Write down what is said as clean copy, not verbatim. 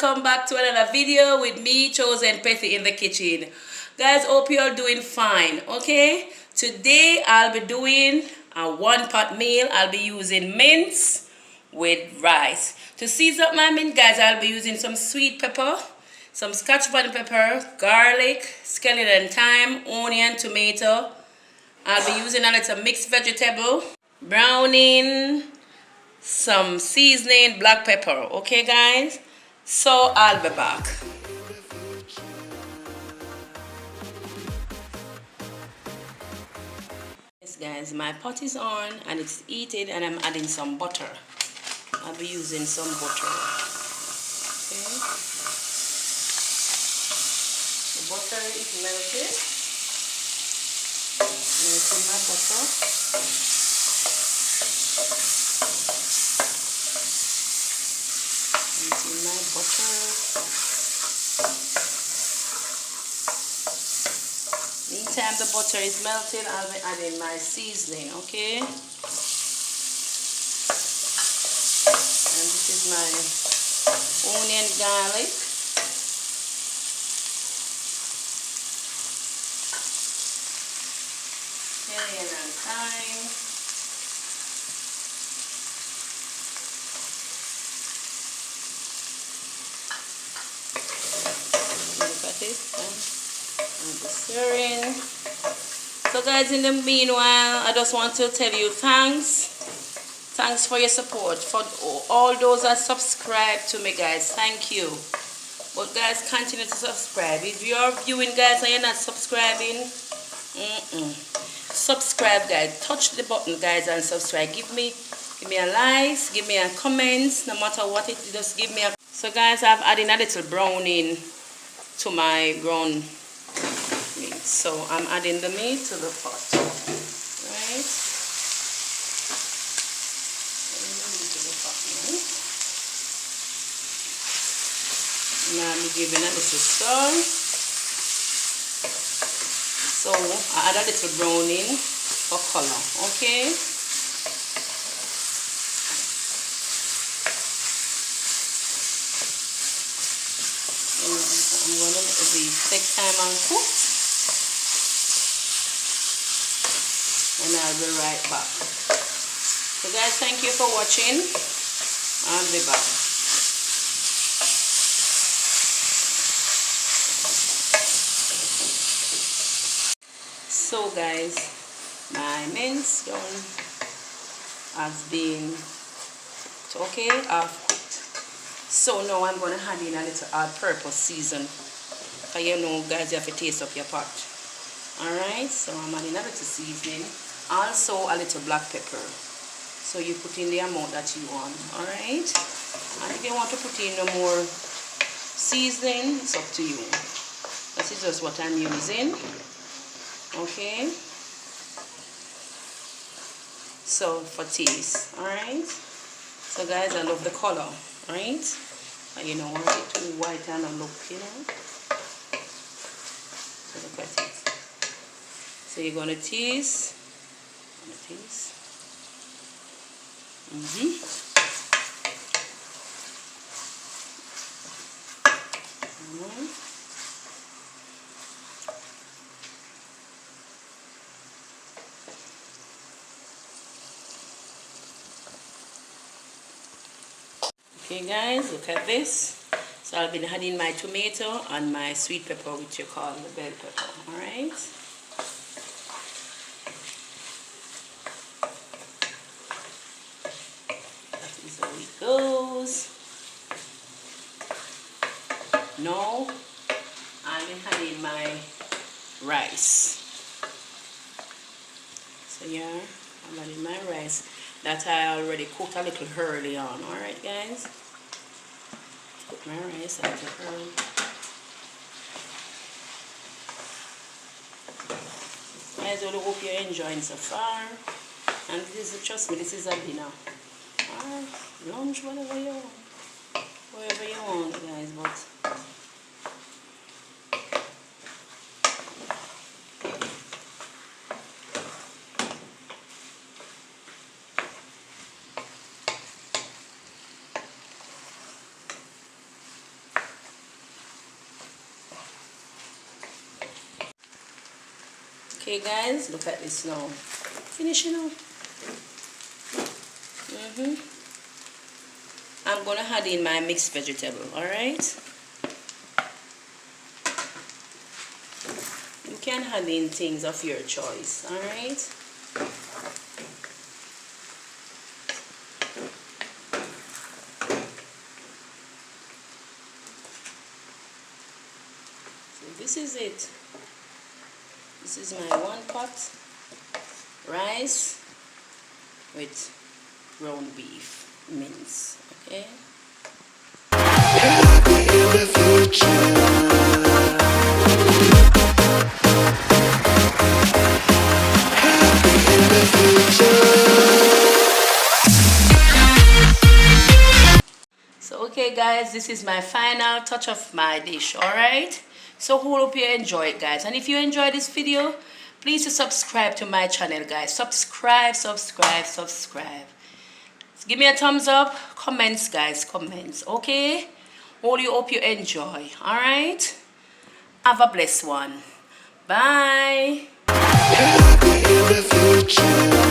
welcome back to another video with me, Chosen Petty, in the kitchen. Guys, hope you're doing fine. Okay, today I'll be doing a one-pot meal. I'll be using mince with rice. To season up my mint, guys, I'll be using some sweet pepper, some scotch bonnet pepper, garlic, skeleton thyme, onion, tomato. I'll be using a little mixed vegetable, browning, some seasoning, black pepper. Okay, guys, so I'll be back. Yes, guys, my pot is on and it's heated, and I'm adding some butter. I'll be using some butter. Okay, the butter is melted. Melting my butter. In my butter. Meantime the butter is melting, I'll be adding my seasoning. Okay, and this is my onion, garlic, scallion and thyme. And the stirring. So guys, in the meanwhile, I just want to tell you thanks for your support, for all those that subscribe to me, guys. Thank you. But guys, continue to subscribe. If you're viewing, guys, and you're not subscribing, subscribe, guys. Touch the button, guys, and subscribe. Give me a like, give me a comment, no matter what it is, just give me a. So guys, I've added a little browning to my ground meat. So I'm adding the meat to the pot. Right? Now I'm giving a little stir. So I add a little browning for color. Okay? I'm going to let these take time and cook, and I'll be right back. So guys, thank you for watching. I'll be back. So guys, my mince done has been okay. I've cooked. So now I'm going to add in a little all-purpose season. Because you know, guys, you have to taste up your pot. Alright, so I'm adding a little seasoning. Also a little black pepper. So you put in the amount that you want. Alright? And if you want to put in no more seasoning, it's up to you. This is just what I'm using. Okay? So for taste. Alright? So guys, I love the color. Right? And you know, want it too white and a look, you know. So look at it. So you're gonna taste. Okay guys, look at this. So I'll be adding my tomato and my sweet pepper, which you call the bell pepper. Alright. That is how it goes. Now I'll be adding my rice. So yeah, I'm adding my rice that I already cooked a little early on. Alright guys, put my rice a little early. Guys, I hope you're enjoying so far. And this is, trust me, this is a dinner. Alright, lunch, whatever you want. Whatever you want, guys, but Okay guys, look at this now. Finishing now. I'm gonna add in my mixed vegetable, alright? You can add in things of your choice, alright? So this is it. This is my 1 pot rice with ground beef mince, okay? So okay guys, this is my final touch of my dish, alright? So hope you enjoy it guys, and if you enjoy this video, please subscribe to my channel guys. Subscribe. Give me a thumbs up, comments guys, comments, okay? Hope you enjoy, alright? Have a blessed one. Bye. Happy in the future.